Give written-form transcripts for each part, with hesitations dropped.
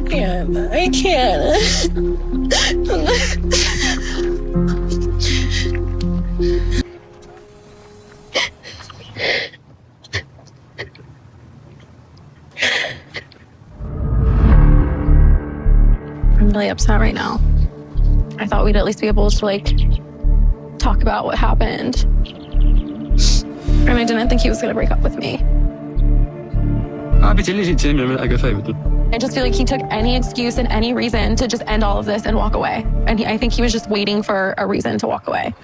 can't. I can't. I'm really upset right now. I thought we'd at least be able to, talk about what happened. And I didn't think he was going to break up with me. I just feel like he took any excuse and any reason to just end all of this and walk away. And I think he was just waiting for a reason to walk away.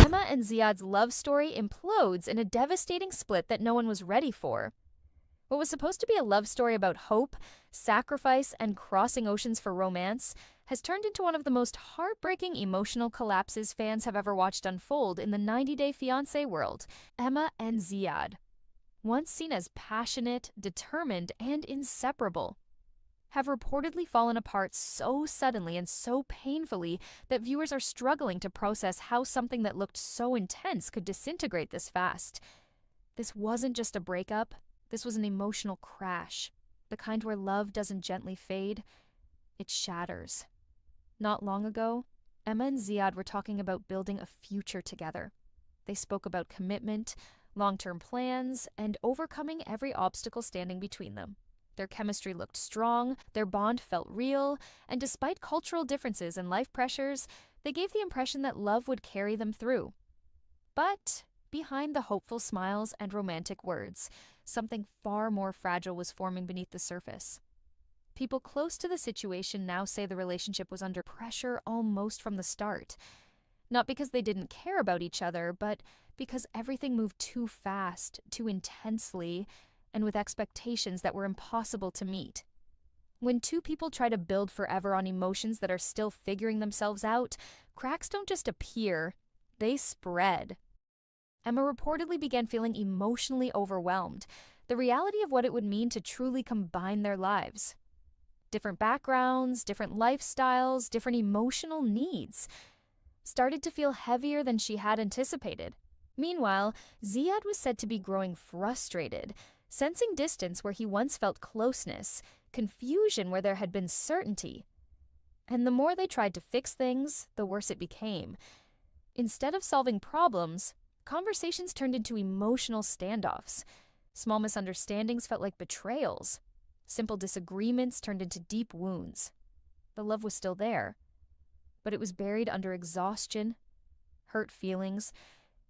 Emma and Ziad's love story implodes in a devastating split that no one was ready for. What was supposed to be a love story about hope, sacrifice, and crossing oceans for romance has turned into one of the most heartbreaking emotional collapses fans have ever watched unfold in the 90-Day Fiancé world. Emma and Ziad, once seen as passionate, determined, and inseparable, have reportedly fallen apart so suddenly and so painfully that viewers are struggling to process how something that looked so intense could disintegrate this fast. This wasn't just a breakup. This was an emotional crash, the kind where love doesn't gently fade, it shatters. Not long ago, Emma and Ziad were talking about building a future together. They spoke about commitment, long-term plans, and overcoming every obstacle standing between them. Their chemistry looked strong, their bond felt real, and despite cultural differences and life pressures, they gave the impression that love would carry them through. But behind the hopeful smiles and romantic words, something far more fragile was forming beneath the surface. People close to the situation now say the relationship was under pressure almost from the start. Not because they didn't care about each other, but because everything moved too fast, too intensely, and with expectations that were impossible to meet. When two people try to build forever on emotions that are still figuring themselves out, cracks don't just appear, they spread. Emma reportedly began feeling emotionally overwhelmed, the reality of what it would mean to truly combine their lives. Different backgrounds, different lifestyles, different emotional needs started to feel heavier than she had anticipated. Meanwhile, Ziad was said to be growing frustrated, sensing distance where he once felt closeness, confusion where there had been certainty. And the more they tried to fix things, the worse it became. Instead of solving problems, conversations turned into emotional standoffs. Small misunderstandings felt like betrayals. Simple disagreements turned into deep wounds. The love was still there, but it was buried under exhaustion, hurt feelings,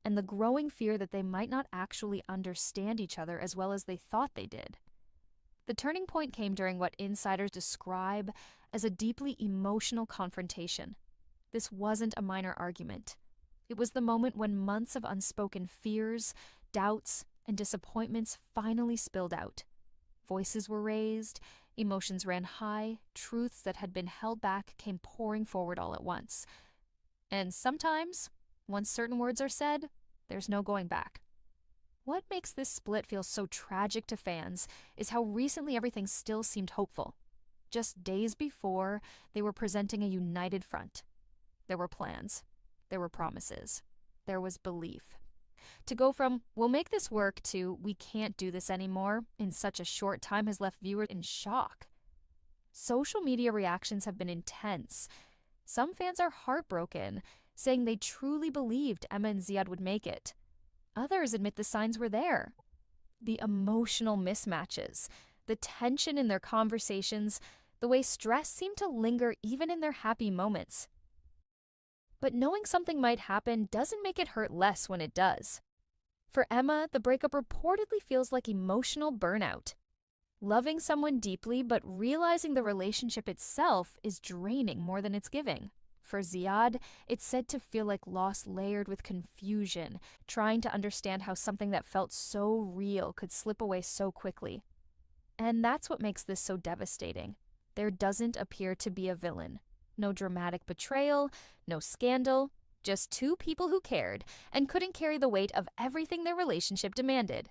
and the growing fear that they might not actually understand each other as well as they thought they did. The turning point came during what insiders describe as a deeply emotional confrontation. This wasn't a minor argument. It was the moment when months of unspoken fears, doubts, and disappointments finally spilled out. Voices were raised, emotions ran high, truths that had been held back came pouring forward all at once. And sometimes, once certain words are said, there's no going back. What makes this split feel so tragic to fans is how recently everything still seemed hopeful. Just days before, they were presenting a united front. There were plans. There were promises. There was belief. To go from, we'll make this work, to, we can't do this anymore, in such a short time has left viewers in shock. Social media reactions have been intense. Some fans are heartbroken, saying they truly believed Emma and Ziad would make it. Others admit the signs were there. The emotional mismatches, the tension in their conversations, the way stress seemed to linger even in their happy moments. But knowing something might happen doesn't make it hurt less when it does. For Emma, the breakup reportedly feels like emotional burnout. Loving someone deeply, but realizing the relationship itself is draining more than it's giving. For Ziad, it's said to feel like loss layered with confusion, trying to understand how something that felt so real could slip away so quickly. And that's what makes this so devastating. There doesn't appear to be a villain. No dramatic betrayal, no scandal, just two people who cared and couldn't carry the weight of everything their relationship demanded.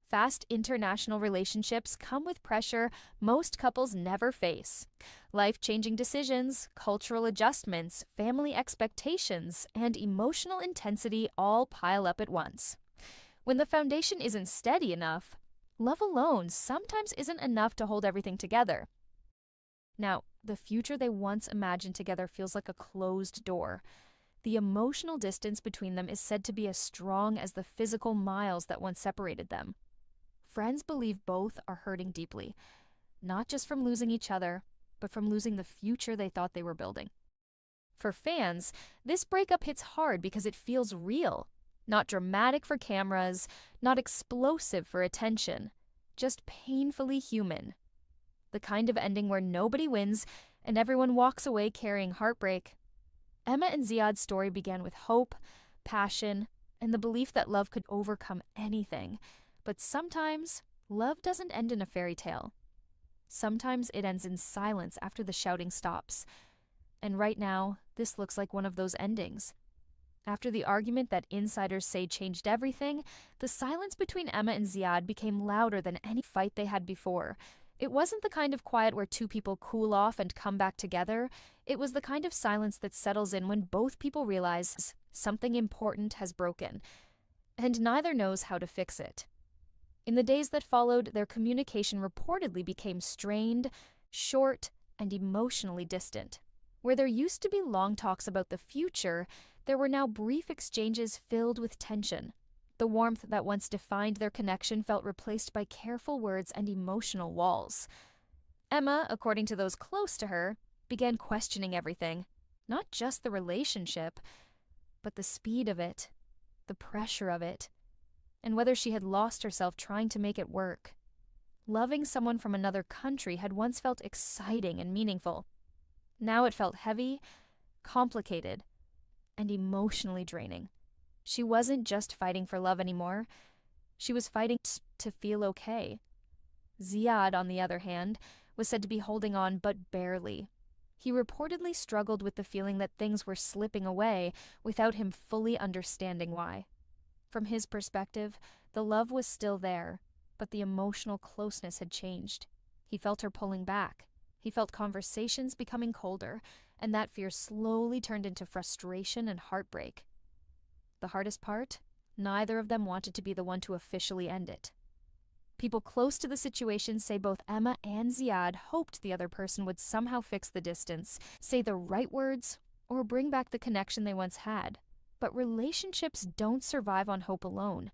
Fast international relationships come with pressure most couples never face. Life-changing decisions, cultural adjustments, family expectations, and emotional intensity all pile up at once. When the foundation isn't steady enough, love alone sometimes isn't enough to hold everything together. Now, the future they once imagined together feels like a closed door. The emotional distance between them is said to be as strong as the physical miles that once separated them. Friends believe both are hurting deeply, not just from losing each other, but from losing the future they thought they were building. For fans, this breakup hits hard because it feels real. Not dramatic for cameras, not explosive for attention, just painfully human. The kind of ending where nobody wins and everyone walks away carrying heartbreak. Emma and Ziad's story began with hope, passion, and the belief that love could overcome anything. But sometimes, love doesn't end in a fairy tale. Sometimes it ends in silence after the shouting stops. And right now, this looks like one of those endings. After the argument that insiders say changed everything, the silence between Emma and Ziad became louder than any fight they had before. It wasn't the kind of quiet where two people cool off and come back together. It was the kind of silence that settles in when both people realize something important has broken, and neither knows how to fix it. In the days that followed, their communication reportedly became strained, short, and emotionally distant. Where there used to be long talks about the future, there were now brief exchanges filled with tension. The warmth that once defined their connection felt replaced by careful words and emotional walls. Emma, according to those close to her, began questioning everything. Not just the relationship, but the speed of it, the pressure of it, and whether she had lost herself trying to make it work. Loving someone from another country had once felt exciting and meaningful. Now it felt heavy, complicated, and emotionally draining. She wasn't just fighting for love anymore. She was fighting to feel okay. Ziad, on the other hand, was said to be holding on, but barely. He reportedly struggled with the feeling that things were slipping away without him fully understanding why. From his perspective, the love was still there, but the emotional closeness had changed. He felt her pulling back. He felt conversations becoming colder, and that fear slowly turned into frustration and heartbreak. The hardest part? Neither of them wanted to be the one to officially end it. People close to the situation say both Emma and Ziad hoped the other person would somehow fix the distance, say the right words, or bring back the connection they once had. But relationships don't survive on hope alone,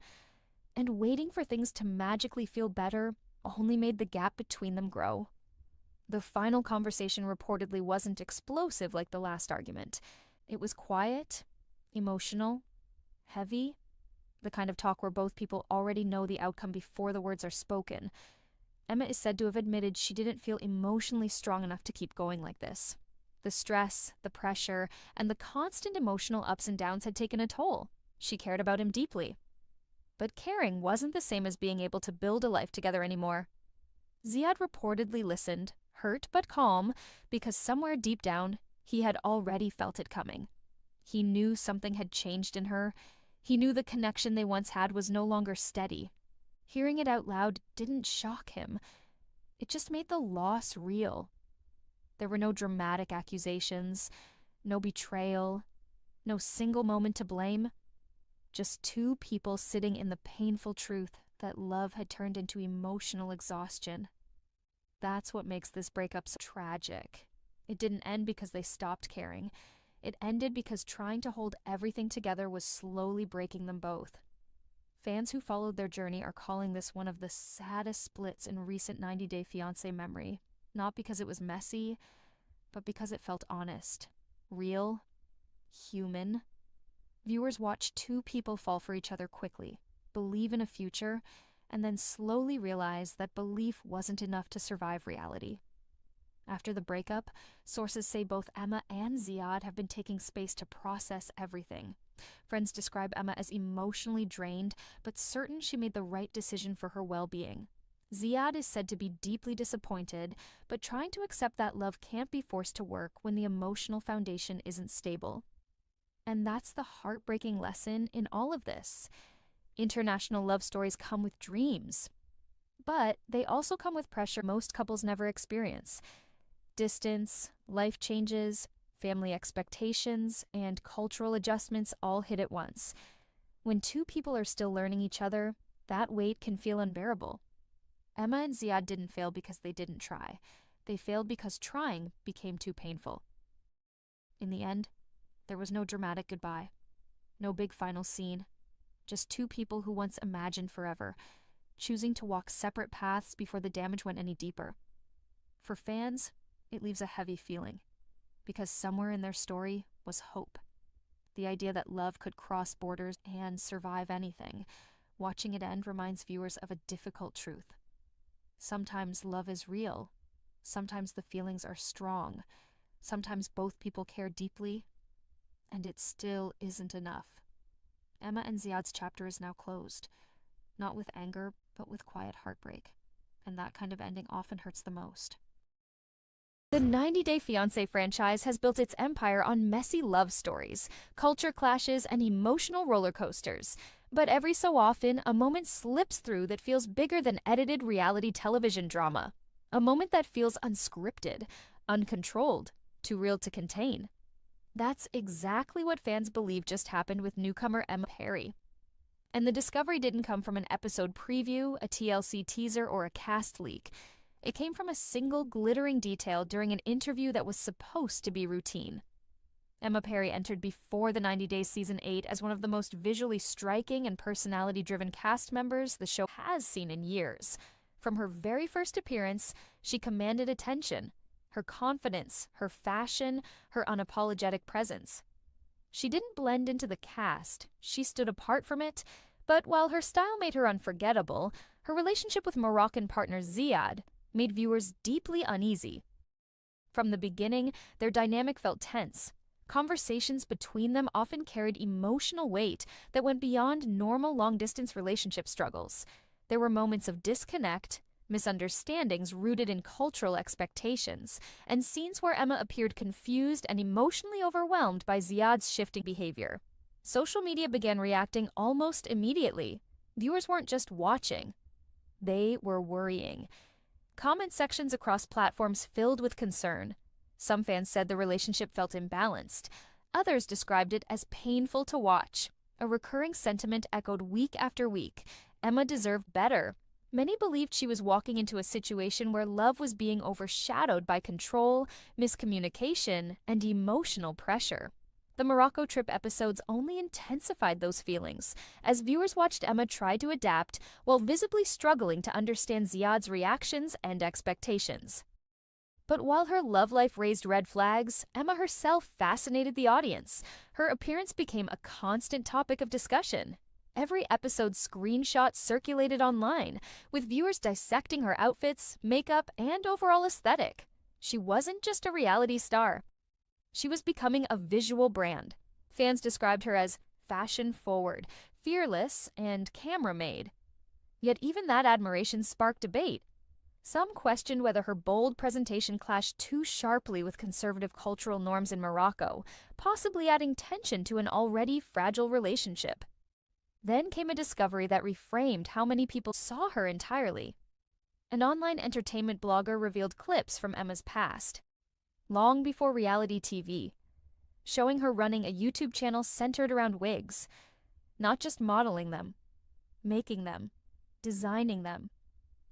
and waiting for things to magically feel better only made the gap between them grow. The final conversation reportedly wasn't explosive like the last argument. It was quiet, emotional, heavy, the kind of talk where both people already know the outcome before the words are spoken. Emma is said to have admitted she didn't feel emotionally strong enough to keep going like this. The stress, the pressure, and the constant emotional ups and downs had taken a toll. She cared about him deeply. But caring wasn't the same as being able to build a life together anymore. Ziad reportedly listened, hurt but calm, because somewhere deep down, he had already felt it coming. He knew something had changed in her. He knew the connection they once had was no longer steady. Hearing it out loud didn't shock him. It just made the loss real. There were no dramatic accusations, no betrayal, no single moment to blame. Just two people sitting in the painful truth that love had turned into emotional exhaustion. That's what makes this breakup so tragic. It didn't end because they stopped caring. It ended because trying to hold everything together was slowly breaking them both. Fans who followed their journey are calling this one of the saddest splits in recent 90-Day Fiancé memory, not because it was messy, but because it felt honest, real, human. Viewers watched two people fall for each other quickly, believe in a future, and then slowly realize that belief wasn't enough to survive reality. After the breakup, sources say both Emma and Ziad have been taking space to process everything. Friends describe Emma as emotionally drained, but certain she made the right decision for her well-being. Ziad is said to be deeply disappointed, but trying to accept that love can't be forced to work when the emotional foundation isn't stable. And that's the heartbreaking lesson in all of this. International love stories come with dreams, but they also come with pressure most couples never experience. Distance, life changes, family expectations, and cultural adjustments all hit at once. When two people are still learning each other, that weight can feel unbearable. Emma and Ziad didn't fail because they didn't try. They failed because trying became too painful. In the end, there was no dramatic goodbye, no big final scene, just two people who once imagined forever, choosing to walk separate paths before the damage went any deeper. For fans, it leaves a heavy feeling, because somewhere in their story was hope. The idea that love could cross borders and survive anything. Watching it end reminds viewers of a difficult truth. Sometimes love is real. Sometimes the feelings are strong. Sometimes both people care deeply, and it still isn't enough. Emma and Ziad's chapter is now closed, not with anger, but with quiet heartbreak, and that kind of ending often hurts the most. The 90 Day Fiancé franchise has built its empire on messy love stories, culture clashes, and emotional roller coasters. But every so often, a moment slips through that feels bigger than edited reality television drama. A moment that feels unscripted, uncontrolled, too real to contain. That's exactly what fans believe just happened with newcomer Emma Perry. And the discovery didn't come from an episode preview, a TLC teaser, or a cast leak. It came from a single glittering detail during an interview that was supposed to be routine. Emma Perry entered before the 90 Days Season 8 as one of the most visually striking and personality-driven cast members the show has seen in years. From her very first appearance, she commanded attention. Her confidence, her fashion, her unapologetic presence. She didn't blend into the cast. She stood apart from it, but while her style made her unforgettable, her relationship with Moroccan partner Ziad made viewers deeply uneasy. From the beginning, their dynamic felt tense. Conversations between them often carried emotional weight that went beyond normal long-distance relationship struggles. There were moments of disconnect, misunderstandings rooted in cultural expectations, and scenes where Emma appeared confused and emotionally overwhelmed by Ziad's shifting behavior. Social media began reacting almost immediately. Viewers weren't just watching. They were worrying. Comment sections across platforms filled with concern. Some fans said the relationship felt imbalanced. Others described it as painful to watch. A recurring sentiment echoed week after week. Emma deserved better. Many believed she was walking into a situation where love was being overshadowed by control, miscommunication, and emotional pressure. The Morocco trip episodes only intensified those feelings, as viewers watched Emma try to adapt while visibly struggling to understand Ziad's reactions and expectations. But while her love life raised red flags, Emma herself fascinated the audience. Her appearance became a constant topic of discussion. Every episode's screenshot circulated online, with viewers dissecting her outfits, makeup, and overall aesthetic. She wasn't just a reality star. She was becoming a visual brand. Fans described her as fashion-forward, fearless, and camera-made. Yet even that admiration sparked debate. Some questioned whether her bold presentation clashed too sharply with conservative cultural norms in Morocco, possibly adding tension to an already fragile relationship. Then came a discovery that reframed how many people saw her entirely. An online entertainment blogger revealed clips from Emma's past, long before reality TV, showing her running a YouTube channel centered around wigs, not just modeling them, making them, designing them,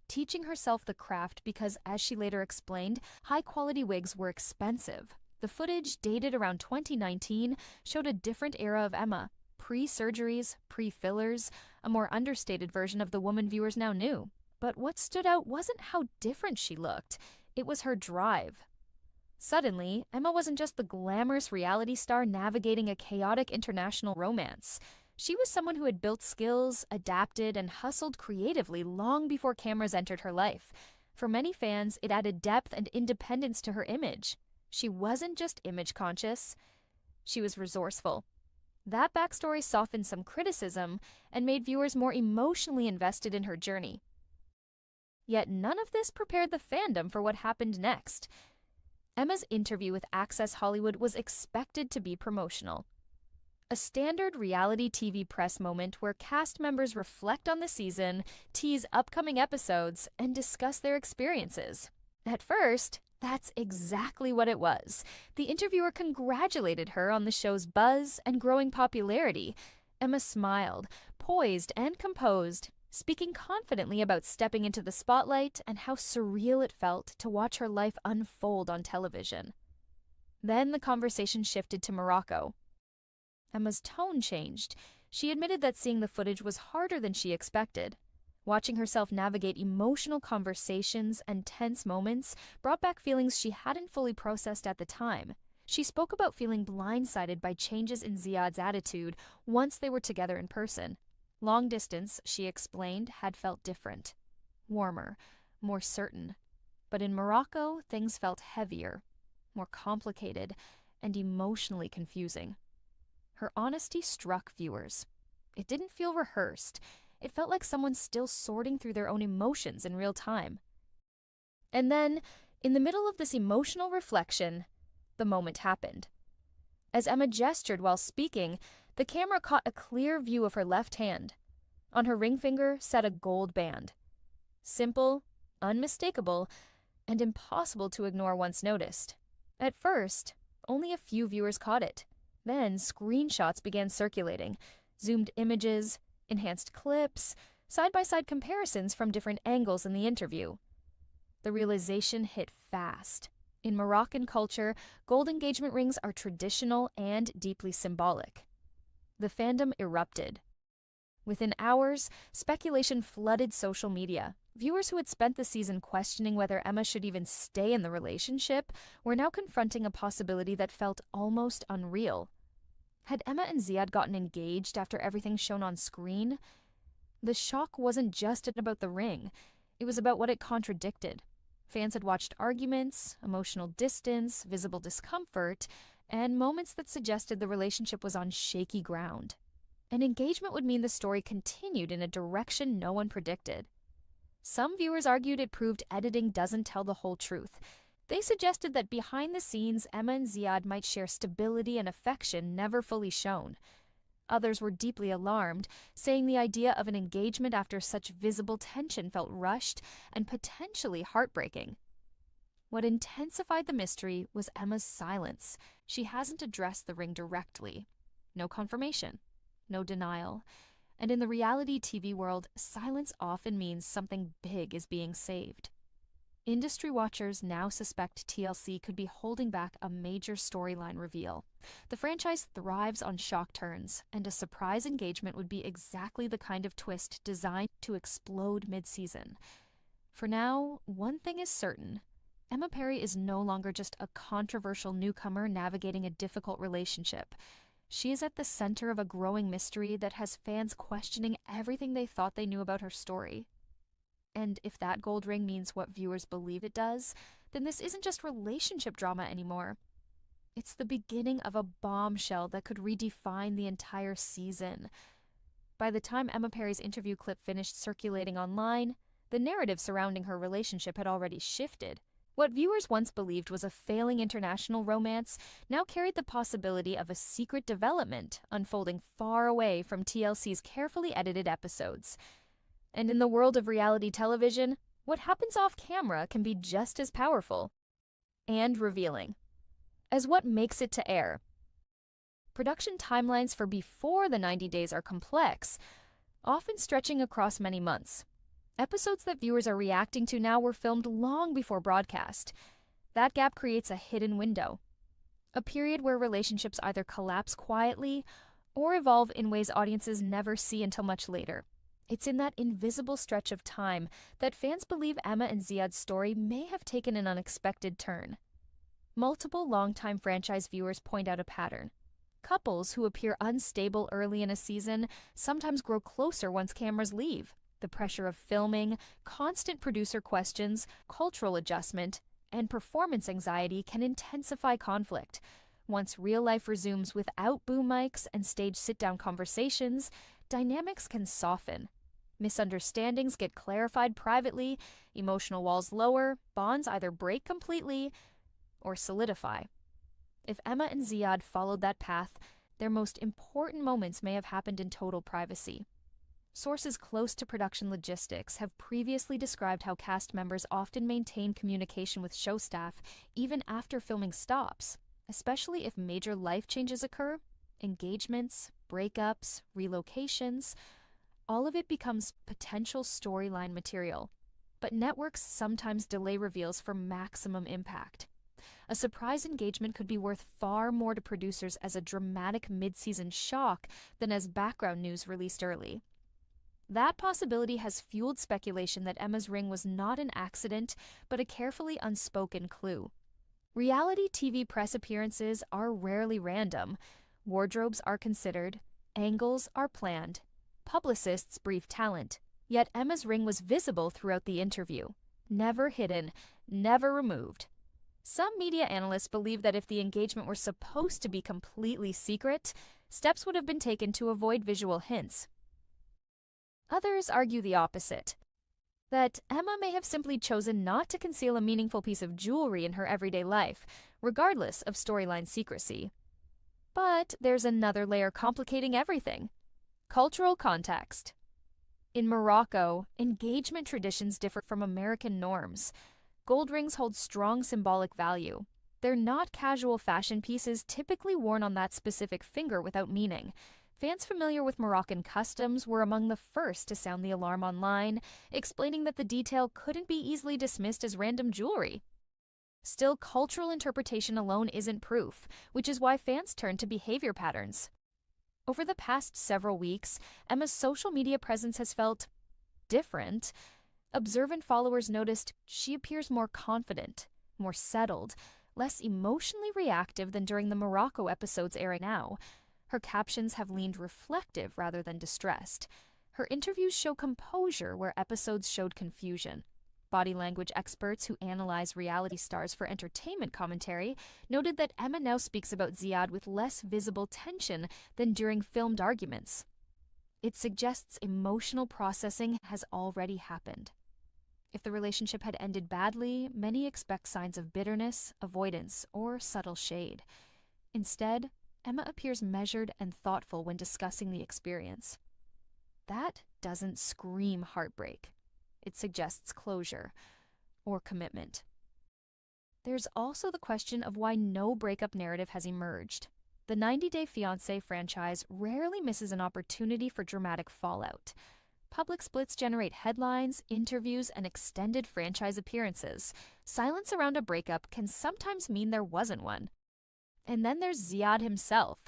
teaching herself the craft because, as she later explained, high-quality wigs were expensive. The footage, dated around 2019, showed a different era of Emma, pre-surgeries, pre-fillers, a more understated version of the woman viewers now knew. But what stood out wasn't how different she looked, it was her drive. Suddenly, Emma wasn't just the glamorous reality star navigating a chaotic international romance. She was someone who had built skills, adapted, and hustled creatively long before cameras entered her life. For many fans, it added depth and independence to her image. She wasn't just image-conscious, she was resourceful. That backstory softened some criticism and made viewers more emotionally invested in her journey. Yet none of this prepared the fandom for what happened next. Emma's interview with Access Hollywood was expected to be promotional. A standard reality TV press moment where cast members reflect on the season, tease upcoming episodes, and discuss their experiences. At first, that's exactly what it was. The interviewer congratulated her on the show's buzz and growing popularity. Emma smiled, poised and composed, speaking confidently about stepping into the spotlight and how surreal it felt to watch her life unfold on television. Then the conversation shifted to Morocco. Emma's tone changed. She admitted that seeing the footage was harder than she expected. Watching herself navigate emotional conversations and tense moments brought back feelings she hadn't fully processed at the time. She spoke about feeling blindsided by changes in Ziad's attitude once they were together in person. Long distance, she explained, had felt different. Warmer, more certain. But in Morocco, things felt heavier, more complicated, and emotionally confusing. Her honesty struck viewers. It didn't feel rehearsed. It felt like someone still sorting through their own emotions in real time. And then, in the middle of this emotional reflection, the moment happened. As Emma gestured while speaking, the camera caught a clear view of her left hand. On her ring finger sat a gold band. Simple, unmistakable, and impossible to ignore once noticed. At first, only a few viewers caught it. Then screenshots began circulating, zoomed images, enhanced clips, side-by-side comparisons from different angles in the interview. The realization hit fast. In Moroccan culture, gold engagement rings are traditional and deeply symbolic. The fandom erupted. Within hours, speculation flooded social media. Viewers who had spent the season questioning whether Emma should even stay in the relationship were now confronting a possibility that felt almost unreal. Had Emma and Ziad gotten engaged after everything shown on screen? The shock wasn't just about the ring. It was about what it contradicted. Fans had watched arguments, emotional distance, visible discomfort, and moments that suggested the relationship was on shaky ground. An engagement would mean the story continued in a direction no one predicted. Some viewers argued it proved editing doesn't tell the whole truth. They suggested that behind the scenes, Emma and Ziad might share stability and affection never fully shown. Others were deeply alarmed, saying the idea of an engagement after such visible tension felt rushed and potentially heartbreaking. What intensified the mystery was Emma's silence. She hasn't addressed the ring directly. No confirmation, no denial. And in the reality TV world, silence often means something big is being saved. Industry watchers now suspect TLC could be holding back a major storyline reveal. The franchise thrives on shock turns, and a surprise engagement would be exactly the kind of twist designed to explode mid-season. For now, one thing is certain. Emma Perry is no longer just a controversial newcomer navigating a difficult relationship. She is at the center of a growing mystery that has fans questioning everything they thought they knew about her story. And if that gold ring means what viewers believe it does, then this isn't just relationship drama anymore. It's the beginning of a bombshell that could redefine the entire season. By the time Emma Perry's interview clip finished circulating online, the narrative surrounding her relationship had already shifted. What viewers once believed was a failing international romance now carried the possibility of a secret development unfolding far away from TLC's carefully edited episodes. And in the world of reality television, what happens off camera can be just as powerful and revealing as what makes it to air. Production timelines for before the 90 days are complex, often stretching across many months. Episodes that viewers are reacting to now were filmed long before broadcast. That gap creates a hidden window, a period where relationships either collapse quietly or evolve in ways audiences never see until much later. It's in that invisible stretch of time that fans believe Emma and Ziad's story may have taken an unexpected turn. Multiple longtime franchise viewers point out a pattern. Couples who appear unstable early in a season sometimes grow closer once cameras leave. The pressure of filming, constant producer questions, cultural adjustment, and performance anxiety can intensify conflict. Once real life resumes without boom mics and stage sit-down conversations, dynamics can soften. Misunderstandings get clarified privately, emotional walls lower, bonds either break completely or solidify. If Emma and Ziad followed that path, their most important moments may have happened in total privacy. Sources close to production logistics have previously described how cast members often maintain communication with show staff even after filming stops, especially if major life changes occur, engagements, breakups, relocations. all of it becomes potential storyline material. But networks sometimes delay reveals for maximum impact. A surprise engagement could be worth far more to producers as a dramatic mid-season shock than as background news released early. That possibility has fueled speculation that Emma's ring was not an accident, but a carefully unspoken clue. Reality TV press appearances are rarely random. Wardrobes are considered, angles are planned, publicists brief talent. Yet Emma's ring was visible throughout the interview. Never hidden, never removed. Some media analysts believe that if the engagement were supposed to be completely secret, steps would have been taken to avoid visual hints. Others argue the opposite, that Emma may have simply chosen not to conceal a meaningful piece of jewelry in her everyday life, regardless of storyline secrecy. But there's another layer complicating everything: cultural context. In Morocco, engagement traditions differ from American norms. Gold rings hold strong symbolic value. They're not casual fashion pieces typically worn on that specific finger without meaning. Fans familiar with Moroccan customs were among the first to sound the alarm online, explaining that the detail couldn't be easily dismissed as random jewelry. Still, cultural interpretation alone isn't proof, which is why fans turn to behavior patterns. Over the past several weeks, Emma's social media presence has felt different. Observant followers noticed she appears more confident, more settled, less emotionally reactive than during the Morocco episodes airing now. Her captions have leaned reflective rather than distressed. Her interviews show composure where episodes showed confusion. Body language experts who analyze reality stars for entertainment commentary noted that Emma now speaks about Ziad with less visible tension than during filmed arguments. It suggests emotional processing has already happened. If the relationship had ended badly, many expect signs of bitterness, avoidance, or subtle shade. Instead, Emma appears measured and thoughtful when discussing the experience. That doesn't scream heartbreak. It suggests closure or commitment. There's also the question of why no breakup narrative has emerged. The 90-Day Fiancé franchise rarely misses an opportunity for dramatic fallout. Public splits generate headlines, interviews, and extended franchise appearances. Silence around a breakup can sometimes mean there wasn't one. And then there's Ziad himself.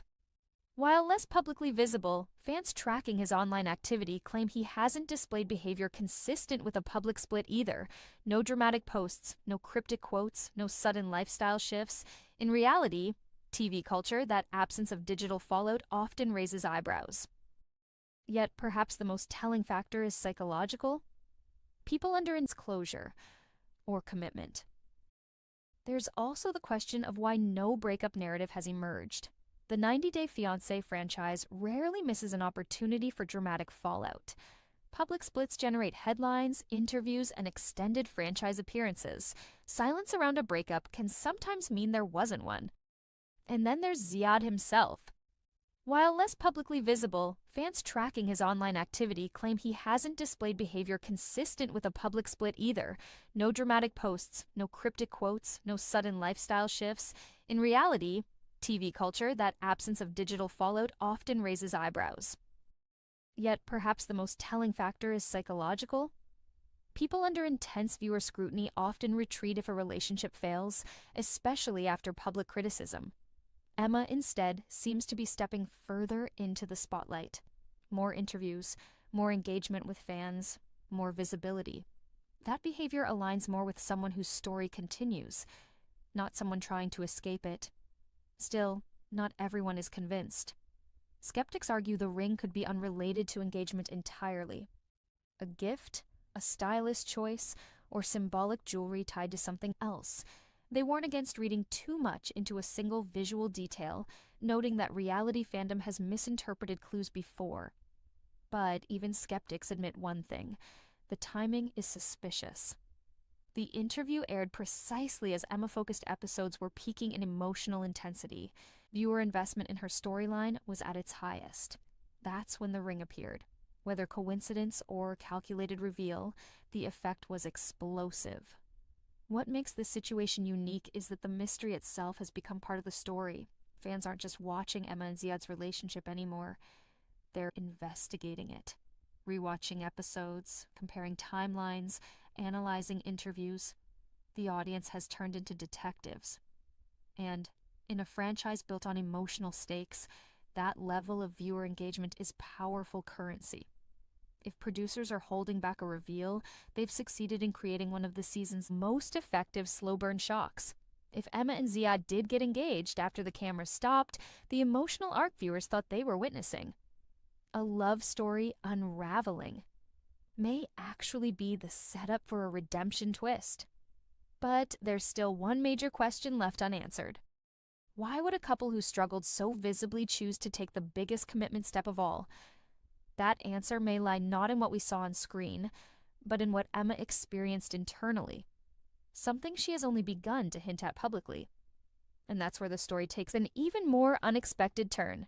While less publicly visible, fans tracking his online activity claim he hasn't displayed behavior consistent with a public split either. No dramatic posts, no cryptic quotes, no sudden lifestyle shifts. In reality, TV culture, that absence of digital fallout often raises eyebrows. Yet perhaps the most telling factor is psychological. People under closure or commitment. There's also the question of why no breakup narrative has emerged. The 90-Day Fiancé franchise rarely misses an opportunity for dramatic fallout. Public splits generate headlines, interviews, and extended franchise appearances. Silence around a breakup can sometimes mean there wasn't one. And then there's Ziad himself. While less publicly visible, fans tracking his online activity claim he hasn't displayed behavior consistent with a public split either. No dramatic posts, no cryptic quotes, no sudden lifestyle shifts. In reality, TV culture, that absence of digital fallout often raises eyebrows. Yet perhaps the most telling factor is psychological. People under intense viewer scrutiny often retreat if a relationship fails, especially after public criticism. Emma, instead, seems to be stepping further into the spotlight. More interviews, more engagement with fans, more visibility. That behavior aligns more with someone whose story continues, not someone trying to escape it. Still, not everyone is convinced. Skeptics argue the ring could be unrelated to engagement entirely. A gift, a stylist choice, or symbolic jewelry tied to something else. They warn against reading too much into a single visual detail, noting that reality fandom has misinterpreted clues before. But even skeptics admit one thing: the timing is suspicious. The interview aired precisely as Emma-focused episodes were peaking in emotional intensity. Viewer investment in her storyline was at its highest. That's when the ring appeared. Whether coincidence or calculated reveal, the effect was explosive. What makes this situation unique is that the mystery itself has become part of the story. Fans aren't just watching Emma and Ziad's relationship anymore. They're investigating it. Rewatching episodes, comparing timelines, analyzing interviews, the audience has turned into detectives. And in a franchise built on emotional stakes, that level of viewer engagement is powerful currency. If producers are holding back a reveal, they've succeeded in creating one of the season's most effective slow burn shocks. If Emma and Ziad did get engaged after the camera stopped, the emotional arc viewers thought they were witnessing, a love story unraveling, may actually be the setup for a redemption twist. But there's still one major question left unanswered. Why would a couple who struggled so visibly choose to take the biggest commitment step of all? That answer may lie not in what we saw on screen, but in what Emma experienced internally, something she has only begun to hint at publicly. And that's where the story takes an even more unexpected turn.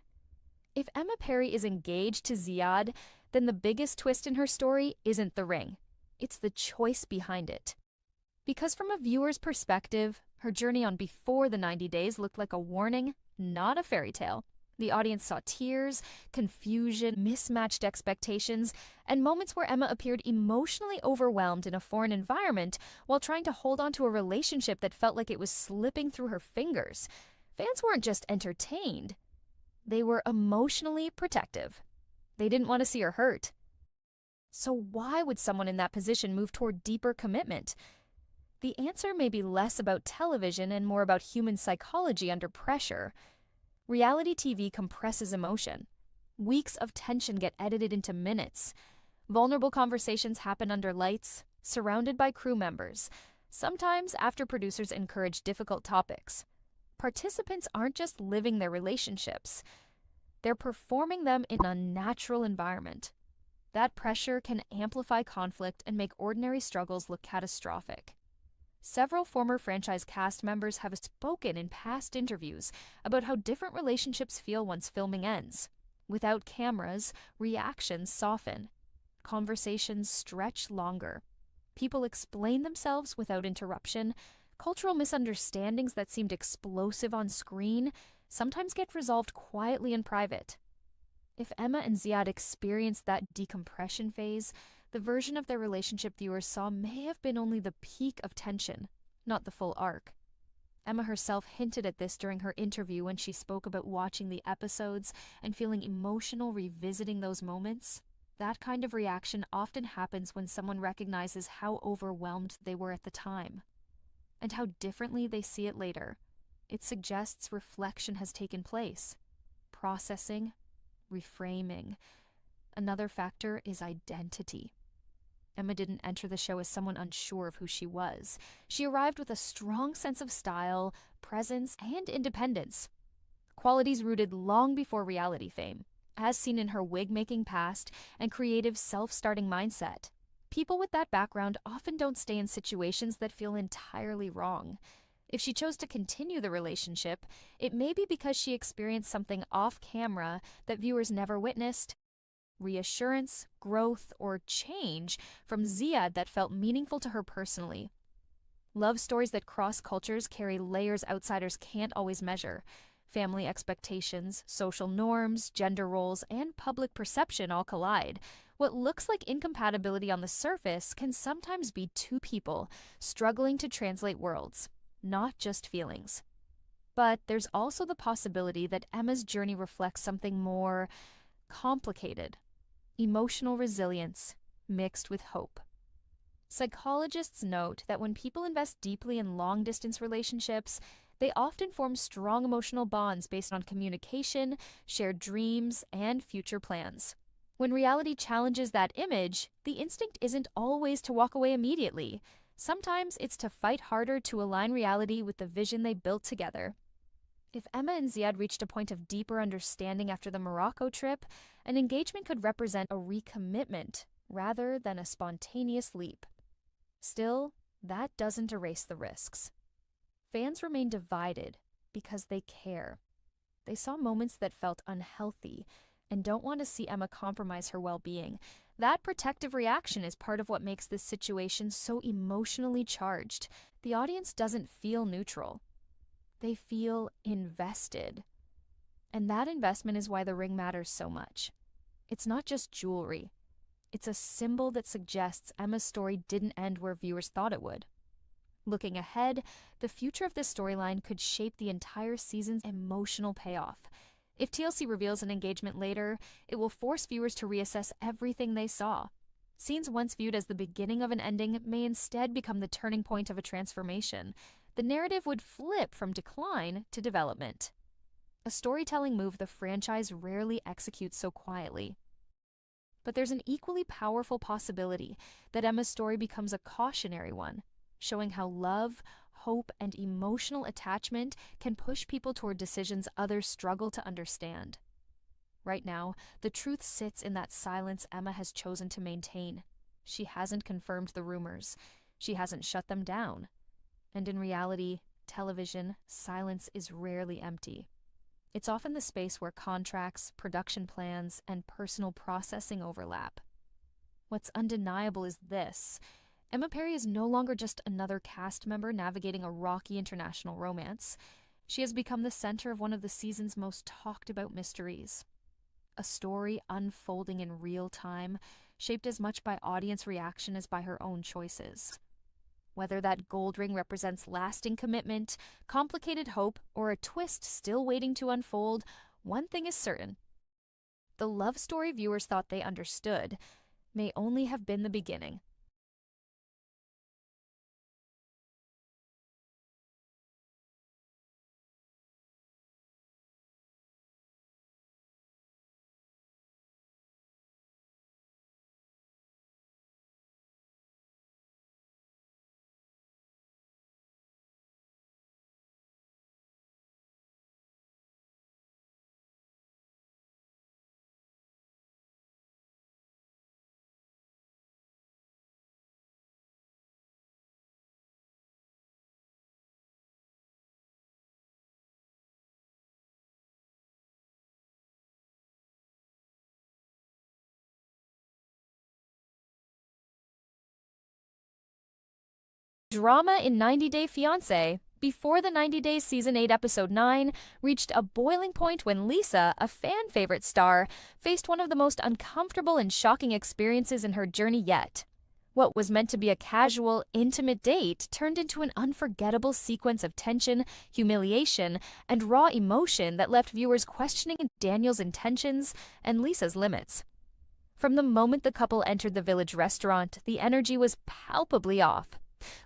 If Emma Perry is engaged to Ziad, then the biggest twist in her story isn't the ring. It's the choice behind it. Because from a viewer's perspective, her journey on Before the 90 Days looked like a warning, not a fairy tale. The audience saw tears, confusion, mismatched expectations, and moments where Emma appeared emotionally overwhelmed in a foreign environment while trying to hold on to a relationship that felt like it was slipping through her fingers. Fans weren't just entertained. They were emotionally protective. They didn't want to see her hurt. So why would someone in that position move toward deeper commitment? The answer may be less about television and more about human psychology under pressure. Reality TV compresses emotion. Weeks of tension get edited into minutes. Vulnerable conversations happen under lights, surrounded by crew members, sometimes after producers encourage difficult topics. Participants aren't just living their relationships. They're performing them in an unnatural environment. That pressure can amplify conflict and make ordinary struggles look catastrophic. Several former franchise cast members have spoken in past interviews about how different relationships feel once filming ends. Without cameras, reactions soften. Conversations stretch longer. People explain themselves without interruption. Cultural misunderstandings that seemed explosive on screen sometimes get resolved quietly in private. If Emma and Ziad experienced that decompression phase, the version of their relationship viewers saw may have been only the peak of tension, not the full arc. Emma herself hinted at this during her interview when she spoke about watching the episodes and feeling emotional revisiting those moments. That kind of reaction often happens when someone recognizes how overwhelmed they were at the time, and how differently they see it later. It suggests reflection has taken place, processing, reframing. Another factor is identity. Emma didn't enter the show as someone unsure of who she was. She arrived with a strong sense of style, presence, and independence. Qualities rooted long before reality fame, as seen in her wig-making past and creative self-starting mindset. People with that background often don't stay in situations that feel entirely wrong. If she chose to continue the relationship, it may be because she experienced something off-camera that viewers never witnessed. Reassurance, growth, or change from Ziad that felt meaningful to her personally. Love stories that cross cultures carry layers outsiders can't always measure. Family expectations, social norms, gender roles, and public perception all collide. What looks like incompatibility on the surface can sometimes be two people struggling to translate worlds, not just feelings. But there's also the possibility that Emma's journey reflects something more complicated. Emotional resilience mixed with hope. Psychologists note that when people invest deeply in long-distance relationships, they often form strong emotional bonds based on communication, shared dreams, and future plans. When reality challenges that image, the instinct isn't always to walk away immediately. Sometimes it's to fight harder to align reality with the vision they built together. If Emma and Ziad reached a point of deeper understanding after the Morocco trip, an engagement could represent a recommitment rather than a spontaneous leap. Still, that doesn't erase the risks. Fans remain divided because they care. They saw moments that felt unhealthy and don't want to see Emma compromise her well-being. That protective reaction is part of what makes this situation so emotionally charged. The audience doesn't feel neutral. They feel invested. And that investment is why the ring matters so much. It's not just jewelry. It's a symbol that suggests Emma's story didn't end where viewers thought it would. Looking ahead, the future of this storyline could shape the entire season's emotional payoff. If TLC reveals an engagement later, it will force viewers to reassess everything they saw. Scenes once viewed as the beginning of an ending may instead become the turning point of a transformation. The narrative would flip from decline to development. A storytelling move the franchise rarely executes so quietly. But there's an equally powerful possibility that Emma's story becomes a cautionary one, showing how love, hope, and emotional attachment can push people toward decisions others struggle to understand. Right now, the truth sits in that silence Emma has chosen to maintain. She hasn't confirmed the rumors. She hasn't shut them down. And in reality, television, silence is rarely empty. It's often the space where contracts, production plans, and personal processing overlap. What's undeniable is this: Emma Perry is no longer just another cast member navigating a rocky international romance. She has become the center of one of the season's most talked about mysteries. A story unfolding in real time, shaped as much by audience reaction as by her own choices. Whether that gold ring represents lasting commitment, complicated hope, or a twist still waiting to unfold, one thing is certain. The love story viewers thought they understood may only have been the beginning. Drama in 90 Day Fiancé, before the 90 Days Season 8 Episode 9, reached a boiling point when Lisa, a fan favorite star, faced one of the most uncomfortable and shocking experiences in her journey yet. What was meant to be a casual, intimate date turned into an unforgettable sequence of tension, humiliation, and raw emotion that left viewers questioning Daniel's intentions and Lisa's limits. From the moment the couple entered the Village restaurant, the energy was palpably off.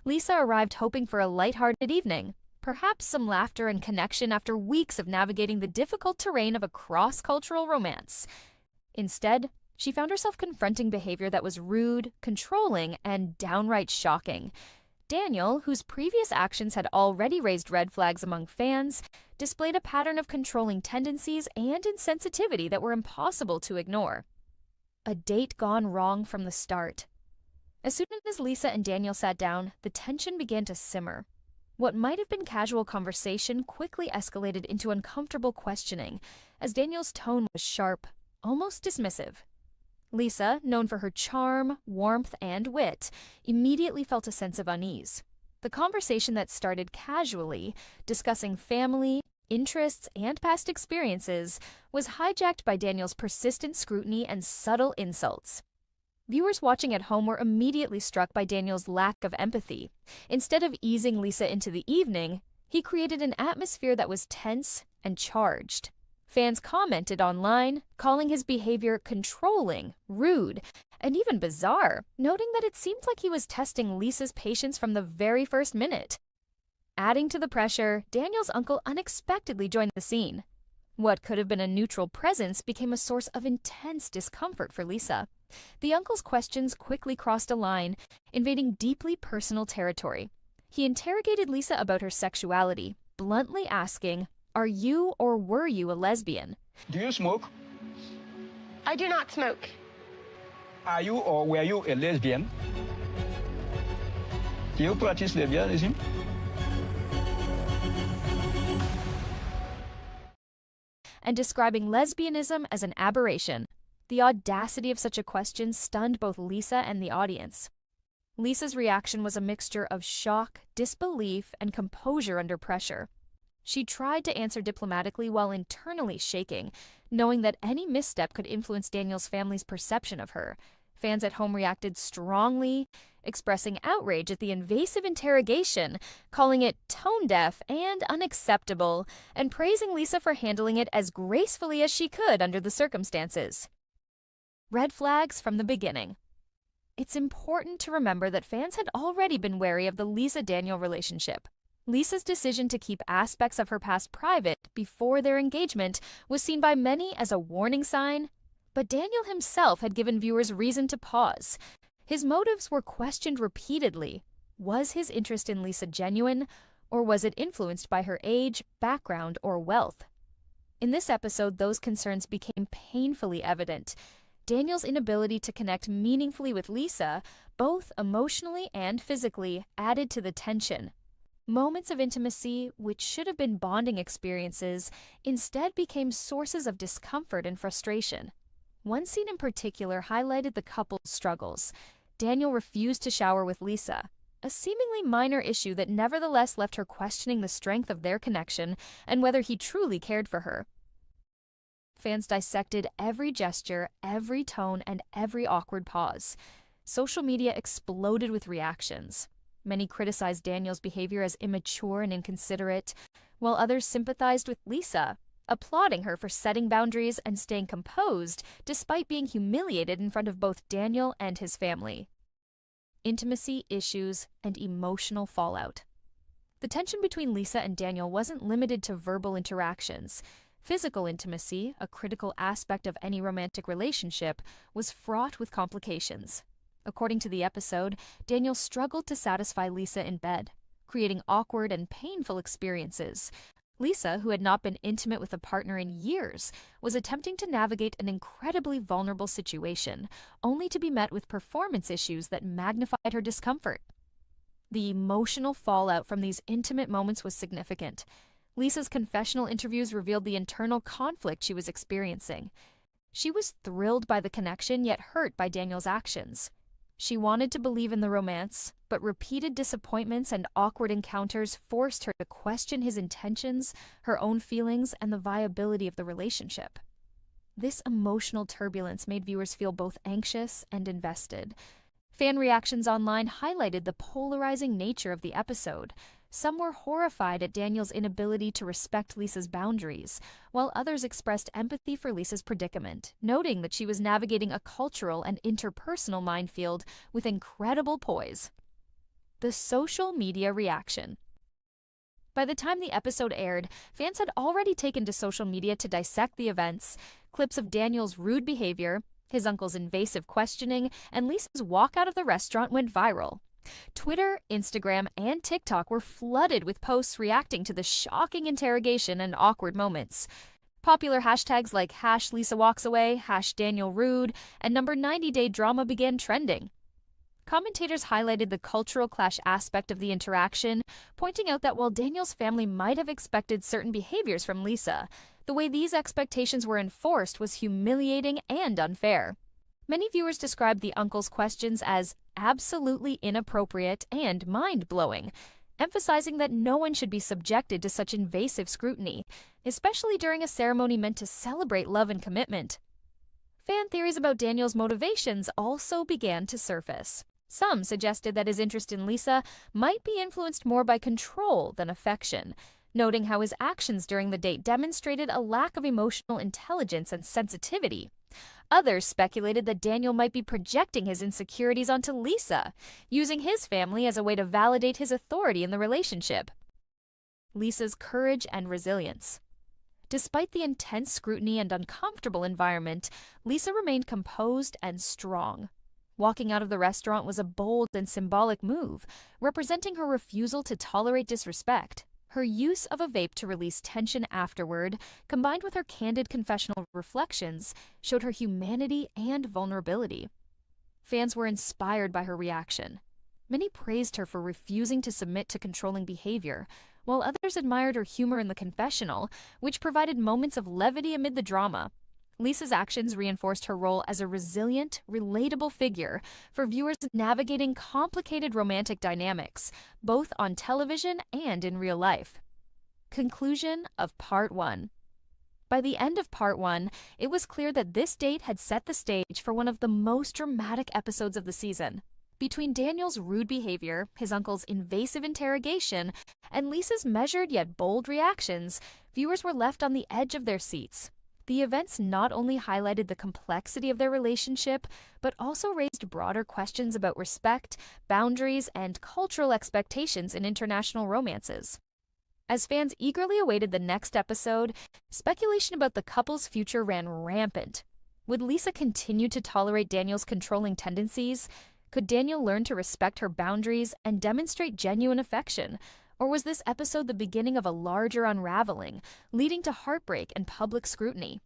Lisa arrived hoping for a lighthearted evening, perhaps some laughter and connection after weeks of navigating the difficult terrain of a cross-cultural romance. Instead, she found herself confronting behavior that was rude, controlling, and downright shocking. Daniel, whose previous actions had already raised red flags among fans, displayed a pattern of controlling tendencies and insensitivity that were impossible to ignore. A date gone wrong from the start. As soon as Lisa and Daniel sat down, the tension began to simmer. What might have been casual conversation quickly escalated into uncomfortable questioning, as Daniel's tone was sharp, almost dismissive. Lisa, known for her charm, warmth, and wit, immediately felt a sense of unease. The conversation that started casually, discussing family, interests, and past experiences, was hijacked by Daniel's persistent scrutiny and subtle insults. Viewers watching at home were immediately struck by Daniel's lack of empathy. Instead of easing Lisa into the evening, he created an atmosphere that was tense and charged. Fans commented online, calling his behavior controlling, rude, and even bizarre, noting that it seemed like he was testing Lisa's patience from the very first minute. Adding to the pressure, Daniel's uncle unexpectedly joined the scene. What could have been a neutral presence became a source of intense discomfort for Lisa. The uncle's questions quickly crossed a line, invading deeply personal territory. He interrogated Lisa about her sexuality, bluntly asking, "Are you or were you a lesbian?" Do you smoke? I do not smoke. Are you or were you a lesbian? Do you practice lesbianism? And describing lesbianism as an aberration. The audacity of such a question stunned both Lisa and the audience. Lisa's reaction was a mixture of shock, disbelief, and composure under pressure. She tried to answer diplomatically while internally shaking, knowing that any misstep could influence Daniel's family's perception of her. Fans at home reacted strongly, expressing outrage at the invasive interrogation, calling it tone-deaf and unacceptable, and praising Lisa for handling it as gracefully as she could under the circumstances. Red flags from the beginning. It's important to remember that fans had already been wary of the Lisa-Daniel relationship. Lisa's decision to keep aspects of her past private before their engagement was seen by many as a warning sign, but Daniel himself had given viewers reason to pause. His motives were questioned repeatedly. Was his interest in Lisa genuine, or was it influenced by her age, background, or wealth? In this episode, those concerns became painfully evident. Daniel's inability to connect meaningfully with Lisa, both emotionally and physically, added to the tension. Moments of intimacy, which should have been bonding experiences, instead became sources of discomfort and frustration. One scene in particular highlighted the couple's struggles. Daniel refused to shower with Lisa, a seemingly minor issue that nevertheless left her questioning the strength of their connection and whether he truly cared for her. Fans dissected every gesture, every tone, and every awkward pause. Social media exploded with reactions. Many criticized Daniel's behavior as immature and inconsiderate, while others sympathized with Lisa, applauding her for setting boundaries and staying composed despite being humiliated in front of both Daniel and his family. Intimacy issues and emotional fallout. The tension between Lisa and Daniel wasn't limited to verbal interactions. Physical intimacy, a critical aspect of any romantic relationship, was fraught with complications. According to the episode, Daniel struggled to satisfy Lisa in bed, creating awkward and painful experiences. Lisa, who had not been intimate with a partner in years, was attempting to navigate an incredibly vulnerable situation, only to be met with performance issues that magnified her discomfort. The emotional fallout from these intimate moments was significant. Lisa's confessional interviews revealed the internal conflict she was experiencing. She was thrilled by the connection, yet hurt by Daniel's actions. She wanted to believe in the romance, but repeated disappointments and awkward encounters forced her to question his intentions, her own feelings, and the viability of the relationship. This emotional turbulence made viewers feel both anxious and invested. Fan reactions online highlighted the polarizing nature of the episode. Some were horrified at Daniel's inability to respect Lisa's boundaries, while others expressed empathy for Lisa's predicament, noting that she was navigating a cultural and interpersonal minefield with incredible poise. The social media reaction. By the time the episode aired, fans had already taken to social media to dissect the events. Clips of Daniel's rude behavior, his uncle's invasive questioning, and Lisa's walk out of the restaurant went viral. Twitter, Instagram, and TikTok were flooded with posts reacting to the shocking interrogation and awkward moments. Popular hashtags like #LisaWalksAway, #DanielRude, and #90day drama began trending. Commentators highlighted the cultural clash aspect of the interaction, pointing out that while Daniel's family might have expected certain behaviors from Lisa, the way these expectations were enforced was humiliating and unfair. Many viewers described the uncle's questions as absolutely inappropriate and mind-blowing, emphasizing that no one should be subjected to such invasive scrutiny, especially during a ceremony meant to celebrate love and commitment. Fan theories about Daniel's motivations also began to surface. Some suggested that his interest in Lisa might be influenced more by control than affection, noting how his actions during the date demonstrated a lack of emotional intelligence and sensitivity. Others speculated that Daniel might be projecting his insecurities onto Lisa, using his family as a way to validate his authority in the relationship. Lisa's courage and resilience. Despite the intense scrutiny and uncomfortable environment, Lisa remained composed and strong. Walking out of the restaurant was a bold and symbolic move, representing her refusal to tolerate disrespect. Her use of a vape to release tension afterward, combined with her candid confessional reflections, showed her humanity and vulnerability. Fans were inspired by her reaction. Many praised her for refusing to submit to controlling behavior, while others admired her humor in the confessional, which provided moments of levity amid the drama. Lisa's actions reinforced her role as a resilient, relatable figure for viewers navigating complicated romantic dynamics, both on television and in real life. Conclusion of Part 1. By the end of part 1, it was clear that this date had set the stage for one of the most dramatic episodes of the season. Between Daniel's rude behavior, his uncle's invasive interrogation, and Lisa's measured yet bold reactions, viewers were left on the edge of their seats. The events not only highlighted the complexity of their relationship, but also raised broader questions about respect, boundaries, and cultural expectations in international romances. As fans eagerly awaited the next episode, speculation about the couple's future ran rampant. Would Lisa continue to tolerate Daniel's controlling tendencies? Could Daniel learn to respect her boundaries and demonstrate genuine affection? Or was this episode the beginning of a larger unraveling, leading to heartbreak and public scrutiny?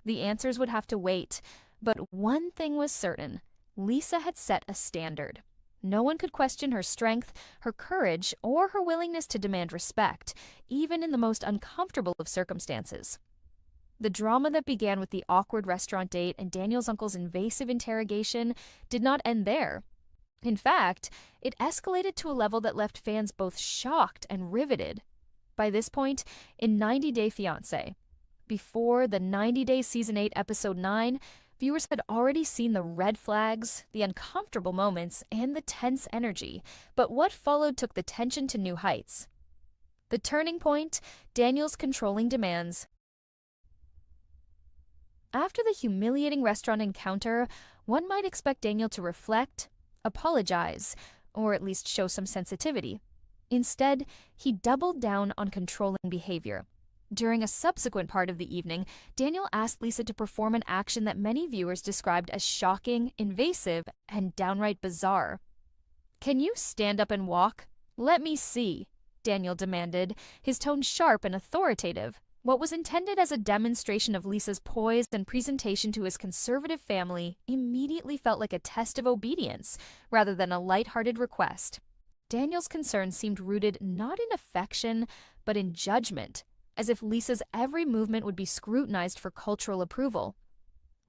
The answers would have to wait, but one thing was certain: Lisa had set a standard. No one could question her strength, her courage, or her willingness to demand respect, even in the most uncomfortable of circumstances. The drama that began with the awkward restaurant date and Daniel's uncle's invasive interrogation did not end there. In fact, it escalated to a level that left fans both shocked and riveted. By this point, in 90 Day Fiancé, before the 90 Day Season 8 Episode 9, viewers had already seen the red flags, the uncomfortable moments, and the tense energy, but what followed took the tension to new heights. The turning point: Daniel's controlling demands. After the humiliating restaurant encounter, one might expect Daniel to reflect, apologize, or at least show some sensitivity. Instead, he doubled down on controlling behavior. During a subsequent part of the evening, Daniel asked Lisa to perform an action that many viewers described as shocking, invasive, and downright bizarre. "Can you stand up and walk? Let me see," Daniel demanded, his tone sharp and authoritative. What was intended as a demonstration of Lisa's poise and presentation to his conservative family immediately felt like a test of obedience rather than a light-hearted request. Daniel's concern seemed rooted not in affection, but in judgment, as if Lisa's every movement would be scrutinized for cultural approval.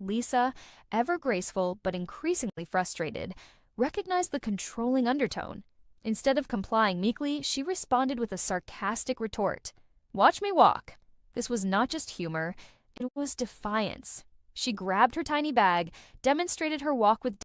Lisa, ever graceful but increasingly frustrated, recognized the controlling undertone. Instead of complying meekly, she responded with a sarcastic retort. "Watch me walk." This was not just humor, it was defiance. She grabbed her tiny bag, demonstrated her walk with